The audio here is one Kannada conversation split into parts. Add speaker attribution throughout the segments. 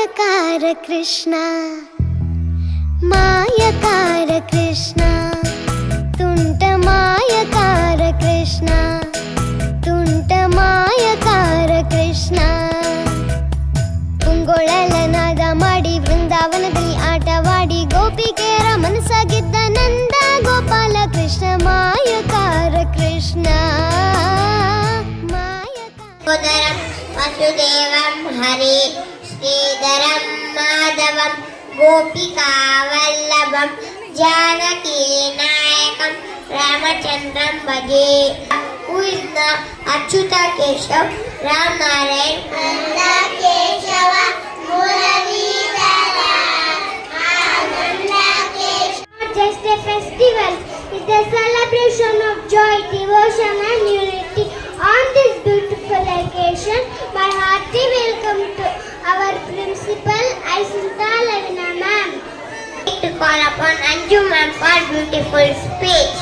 Speaker 1: ಮಾಯಕಾರ ಕೃಷ್ಣ ಮಾಯಕಾರ ಕೃಷ್ಣ ತುಂಟ ಮಾಯಕಾರ ಕೃಷ್ಣ ತುಂಟ ಮಾಯಕಾರ ಕೃಷ್ಣ ಪುಂಗೊಳಲನಾದ ಮಾಡಿ ವೃಂದಾವನದಲ್ಲಿ ಆಟವಾಡಿ ಗೋಪಿಕೆಯರ ಮನಸ್ಸಾಗಿದ್ದ ನಂದ ಗೋಪಾಲ ಕೃಷ್ಣ ಮಾಯಕಾರ ಕೃಷ್ಣ
Speaker 2: ಉದರಂ ವಸುದೇವಂ ಹರಿ ಶ್ರೀಧರಂ ಮಾಧವಂ Gopika ವಲ್ಲಭಂ Janaki ನಾಯಕಂ ರಾಮಚಂದ್ರಂ ಭಜೆ. Who is the Achyuta Keshav Ram Narayan Nanda Keshava Muralidhara Ananda Keshava.
Speaker 3: Not just a festival, it's a celebration of joy, devotion and unity. On this beautiful occasion, my hearty welcome to our principal, Aisunta Lavina ma'am.
Speaker 2: I like to call upon Anju ma'am for beautiful speech.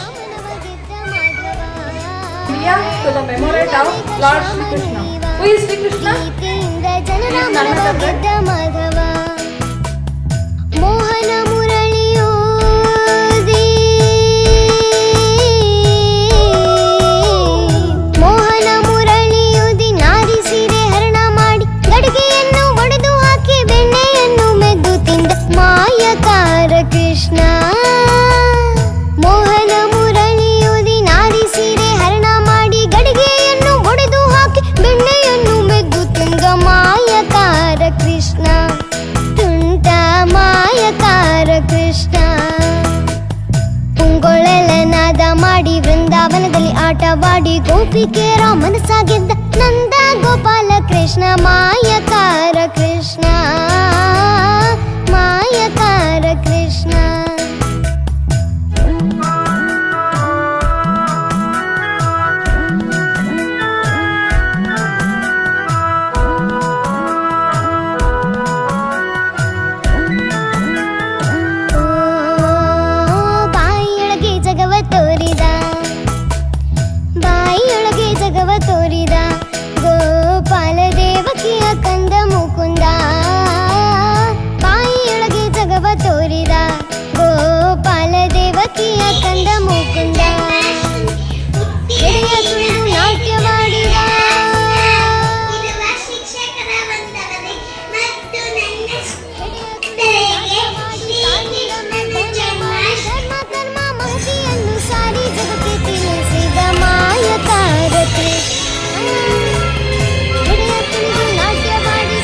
Speaker 4: To the memorial of Lord Shri Krishna. Who is Shri Krishna? He is none other than
Speaker 1: ಮೋಹನ ಮುರಳಿಯೋದಿ ಮೋಹನ ಮುರಳಿಯೋದಿ ನಾರಿ ಸೀರೆ ಹರಣ ಮಾಡಿ ಗಡಿಗೆಯನ್ನು ಒಡೆದು ಹಾಕಿ ಬೆಣ್ಣೆಯನ್ನು ಮೆದ್ದು ತಿಂದ ಮಾಯಕಾರ ಕೃಷ್ಣ ಮೋಹನ ಮುರಳಿಯೋದಿ ನಾರಿ ಸೀರೆ ಹರಣ ಮಾಡಿ ಗಡಿಗೆಯನ್ನು ಒಡೆದು ಹಾಕಿ ಬೆಣ್ಣೆಯನ್ನು ಮೆದ್ದು ತಿಂದ ಮಾಯಕಾರ ಕೃಷ್ಣ ತುಂಟ ಮಾಯಕಾರ ಕೃಷ್ಣ ಪುಂಗೊಳಲನಾದ ಮಾಡಿ ವೃಂದಾವನದಲ್ಲಿ ಆಟವಾಡಿ ಗೋಪಿಕೆಯರ ಮನಸ್ಸಾಗಿದ್ದ ನಂದ ಗೋಪಾಲ ಕೃಷ್ಣ ಮಾಯಕಾರ ಕೃಷ್ಣ ಮಾಯಕಾರ ಕೃಷ್ಣ ಬಾಯಿಯೊಳಗೆ ಜಗವ ತೋರಿದ ಬಾಯಿಯೊಳಗೆ ಜಗವ ತೋರಿದ ಗೋಪಾಲ ದೇವಕಿಯ ಕಂದ ಮುಕುಂದ ಬಾಯಿಯೊಳಗೆ ಜಗವ ತೋರಿದ ಗೋಪಾಲ ದೇವಕಿಯ ಕಂದ ಮುಕುಂದ ಎಡೆಯ ತುಳಿದು ನಾಟ್ಯವಾಡಿದ
Speaker 2: ಇರುವ ಶಿಕ್ಷಕರ ವಂದನೆ ಮತ್ತು ನನ್ನ
Speaker 1: ಧರ್ಮ ಕರ್ಮ ಮಹತಿಯನ್ನು ಸಾರಿ ಜಗಕ್ಕೆ ತಿಳಿಸಿದ ಮಾಯಕಾರ ಕೃಷ್ಣ ಎಡೆಯ ತುಳಿದು ನಾಟ್ಯವಾಡಿ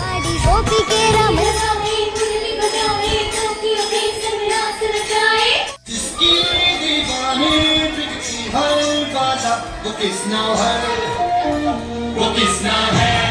Speaker 1: ಮಾಡಿ ಗೋಪಿಕೆಯರ
Speaker 5: जिसकी दीवानी बिकती हर गाजा वो किसना है